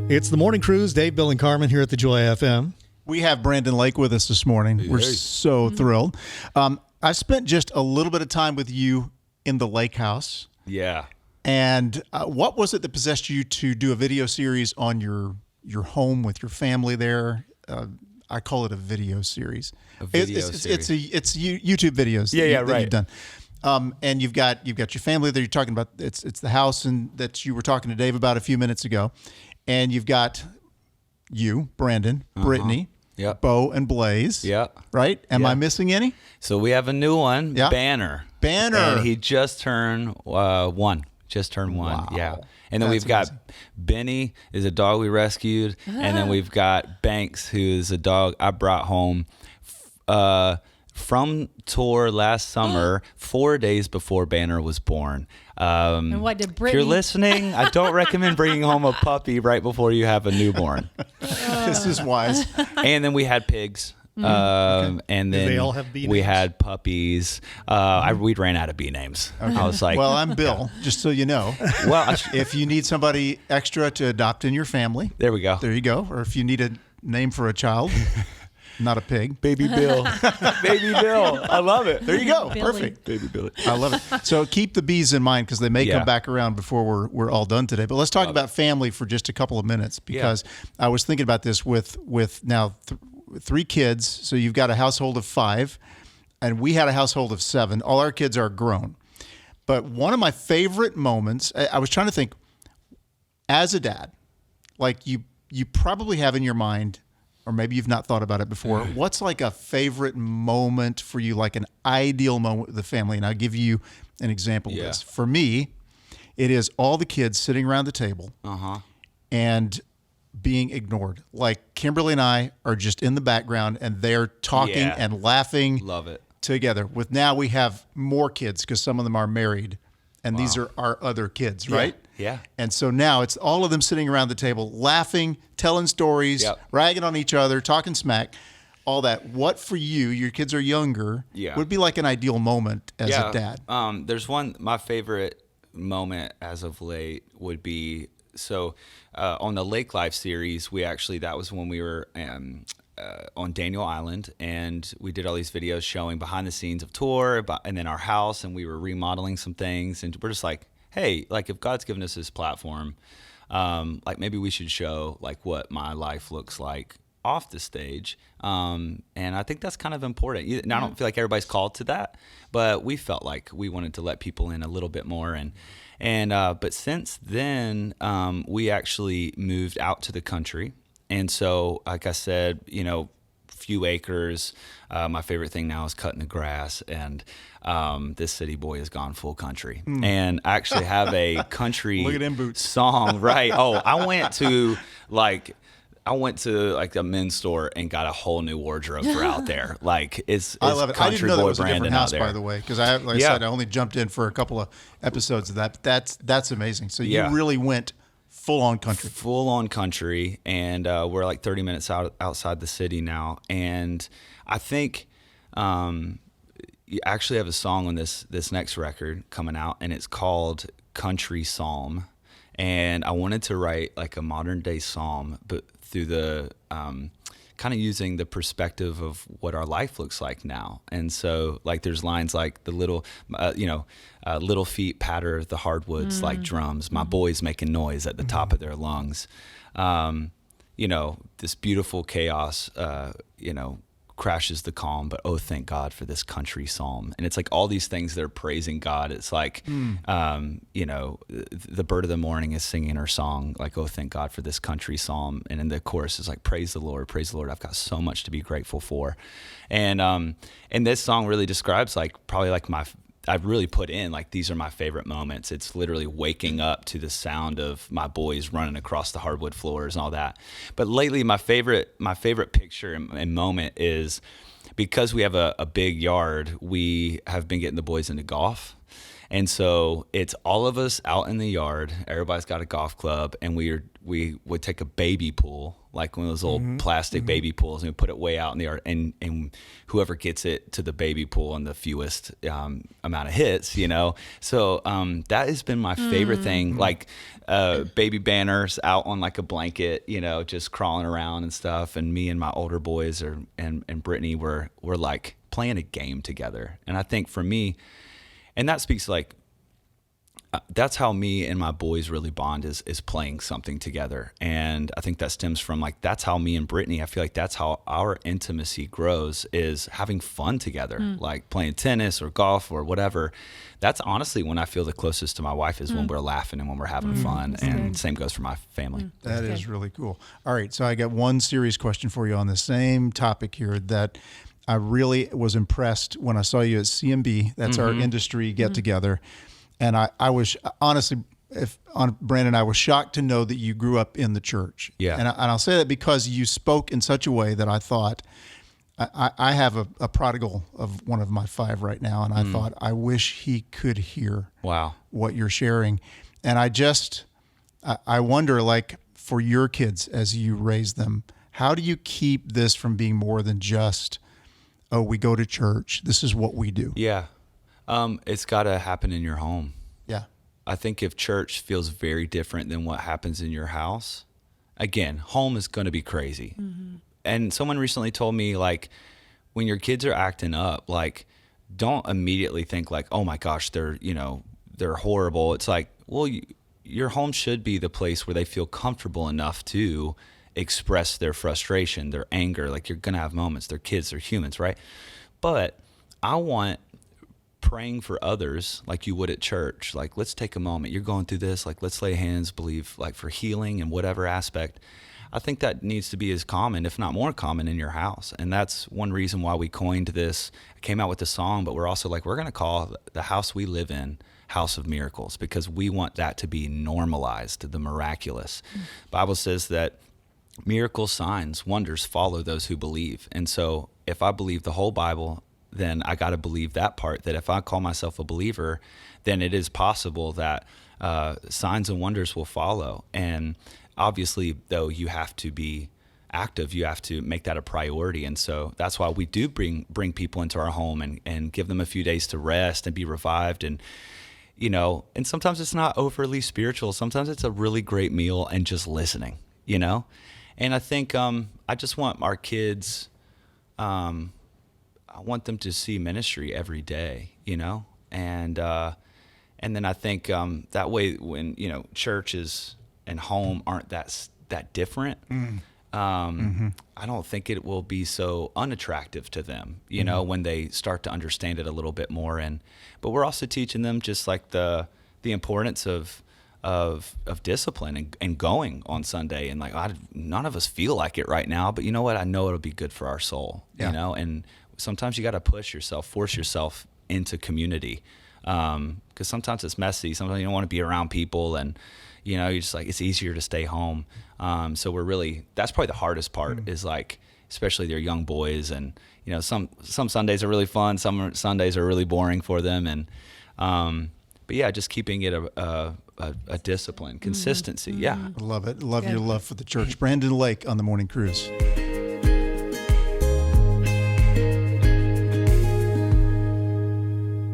It's the Morning Cruise. Dave, Bill, and Carmen here at the Joy FM. We have Brandon Lake with us this morning. We're so thrilled. I spent just a little bit of time with you in the lake house. Yeah. And what was it that possessed you to do a video series on your home with your family there? I call it a video series. Series. It's YouTube videos. Yeah, that right. You've done. And you've got your family there. You're talking about it's the house and that you were talking to Dave about a few minutes ago, and you've got you, Brandon, Brittany, Yep. Bo, and Blaze. Yep. Right? Am Yeah. I missing any? So we have a new one, Yeah. Banner. Banner. And he just turned one. Just turned one. Wow. Yeah. And then That's we've got amazing. Benny is a dog we rescued. And then we've got Banks, who is a dog I brought home from tour last summer, 4 days before Banner was born. And what did If Brittany? you're listening, I don't recommend bringing home a puppy right before you have a newborn. This is wise. And then we had pigs. And then Did they all have bee we names? had puppies. We ran out of bee names. I was like, Well, I'm Bill, just so you know. well, If you need somebody extra to adopt in your family, there we go. there you go. Or if you need a name for a child, not a pig. Baby Bill. Baby Bill. I love it. There you go. Billy. Perfect. Baby Billy. I love it. So keep the bees in mind because they may Yeah. come back around before we're all done today. But let's talk about family for just a couple of minutes because I was thinking about this with now three kids. So you've got a household of 5, and we had a household of 7. All our kids are grown. But one of my favorite moments, I was trying to think, as a dad, like you probably have in your mind, or maybe you've not thought about it before, what's like a favorite moment for you, like an ideal moment with the family? And I'll give you an example of Yeah. this. For me, it is all the kids sitting around the table and being ignored. Like Kimberly and I are just in the background and they're talking Yeah. and laughing Love it. together. With now we have more kids because some of them are married and these are our other kids, right? Yeah. And so now it's all of them sitting around the table, laughing, telling stories, Yep. ragging on each other, talking smack, all that. What for you, your kids are younger, Yeah. would be like an ideal moment as a dad? There's one, my favorite moment as of late would be, on the Lake Life series, that was when we were on Daniel Island, and we did all these videos showing behind the scenes of tour and then our house, and we were remodeling some things, and we're just like, hey, like if God's given us this platform, like maybe we should show like what my life looks like off the stage. And I think that's kind of important. And I don't feel like everybody's called to that, but we felt like we wanted to let people in a little bit more. But since then, we actually moved out to the country. And so, like I said, few acres. My favorite thing now is cutting the grass, and this city boy has gone full country. And I actually have a country Look at them boots. song, right? Oh, I went to a men's store and got a whole new wardrobe for out there. Like it's I love it. I didn't country know that boy was a different Brandon house, out there. by the way, because like I said, I only jumped in for a couple of episodes of that. That's amazing. So you really went full on country. Full on country, and we're like 30 minutes outside the city now. And I think you actually have a song on this next record coming out, and it's called Country Psalm. And I wanted to write like a modern day psalm, but through the kind of using the perspective of what our life looks like now. And so like there's lines like the little feet patter the hardwoods like drums. My boys making noise at the top of their lungs. This beautiful chaos, crashes the calm, but oh, thank God for this country psalm. And it's like all these things that are praising God. It's like, the bird of the morning is singing her song, like, oh, thank God for this country psalm. And in the chorus is like, praise the Lord, I've got so much to be grateful for. And this song really describes like probably like I've really put in like these are my favorite moments. It's literally waking up to the sound of my boys running across the hardwood floors and all that. But lately, my favorite picture and moment is because we have a big yard. We have been getting the boys into golf, And so it's all of us out in the yard. Everybody's got a golf club, and we would take a baby pool, like one of those old plastic baby pools, and we put it way out in the yard. And whoever gets it to the baby pool and the fewest amount of hits, So that has been my favorite thing. Like baby banners out on like a blanket, just crawling around and stuff. And me and my older boys and Brittany were like playing a game together. And I think for me, and that speaks like, that's how me and my boys really bond is playing something together. And I think that stems from like, that's how me and Brittany, I feel like that's how our intimacy grows, is having fun together, like playing tennis or golf or whatever. That's honestly when I feel the closest to my wife, is when we're laughing and when we're having fun. And same goes for my family. That is really cool. All right. So I got one serious question for you on the same topic here that I really was impressed when I saw you at CMB. That's our industry get together. And I was honestly, Brandon, I was shocked to know that you grew up in the church. Yeah. And I'll say that because you spoke in such a way that I thought, I have a prodigal of one of my 5 right now. And I thought, I wish he could hear what you're sharing. And I wonder, like, for your kids as you raise them, how do you keep this from being more than just, oh, we go to church, this is what we do? Yeah. It's got to happen in your home. Yeah. I think if church feels very different than what happens in your house, again, home is going to be crazy. And someone recently told me, like, when your kids are acting up, like, don't immediately think like, oh my gosh, they're horrible. It's like, well, your home should be the place where they feel comfortable enough to express their frustration, their anger. Like, you're going to have moments. They're kids, they're humans, right? But I want praying for others like you would at church. Like, let's take a moment. You're going through this. Like, let's lay hands, believe, like, for healing and whatever aspect. I think that needs to be as common, if not more common, in your house. And that's one reason why we coined this. I came out with the song, but we're also like, we're going to call the house we live in House of Miracles, because we want that to be normalized, the miraculous. Bible says that miracles, signs, wonders follow those who believe. And so if I believe the whole Bible, then I got to believe that part, that if I call myself a believer, then it is possible that signs and wonders will follow. And obviously, though, you have to be active. You have to make that a priority. And so that's why we do bring people into our home and give them a few days to rest and be revived. And, and sometimes it's not overly spiritual. Sometimes it's a really great meal and just listening, And I think I just want our kids, I want them to see ministry every day, and then I think that way, when churches and home aren't that different, I don't think it will be so unattractive to them, when they start to understand it a little bit more. But we're also teaching them just like the importance of discipline and going on Sunday. And like, none of us feel like it right now, but you know what? I know it'll be good for our soul, and sometimes you got to force yourself into community. Because sometimes it's messy. Sometimes you don't want to be around people, and you're just like, it's easier to stay home. So that's probably the hardest part, is like, especially their young boys, and some Sundays are really fun, some Sundays are really boring for them, and but yeah, just keeping it a discipline, consistency. Yeah, I love it. Love your love for the church. Brandon Lake on the Morning Cruise.